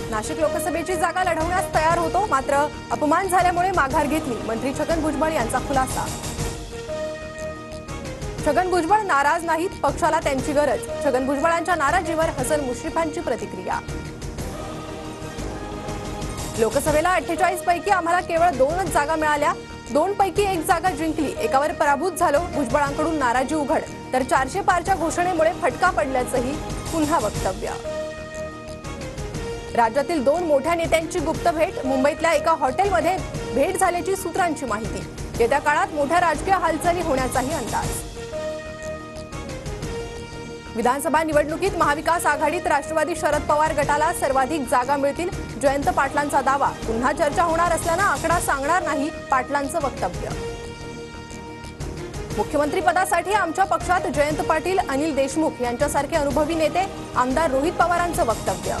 नाशिक लोकसभेची जागा लढवण्यास तयार होतो, मात्र अपमान झाल्यामुळे माघार घेतली. मंत्री छगन भुजबळ यांचा खुलासा. छगन भुजबळ नाराज नाहीत, पक्षाला त्यांची गरज. छगन भुजबळांच्या नाराजीवर हसन मुश्रीफांची प्रतिक्रिया. लोकसभेला 48 पैकी आम्हाला केवळ 2च जागा मिळाल्या. 2 पैकी 1 जागा जिंकली. एकावर पराभूत झालो. भुजबळांकडून नाराजी उघड. तर 400 पारच्या घोषणेमुळे फटका पडल्याचंही पुन्हा वक्तव्य. राज्यातील 2 मोठ्या नेत्यांची गुप्त भेट. मुंबईतल्या एका हॉटेलमध्ये भेट झाल्याची सूत्रांची माहिती. येत्या काळात मोठ्या राजकीय हालचाली होण्याचाही अंदाज. विधानसभा निवडणुकीत महाविकास आघाडीत राष्ट्रवादी शरद पवार गटाला सर्वाधिक जागा मिळतील. जयंत पाटलांचा दावा. पुन्हा चर्चा होणार असल्यानं आकडा सांगणार नाही, पाटलांचं वक्तव्य. मुख्यमंत्री पदासाठी आमच्या पक्षात जयंत पाटील, अनिल देशमुख यांच्यासारखे अनुभवी नेते. आमदार रोहित पवारांचं वक्तव्य.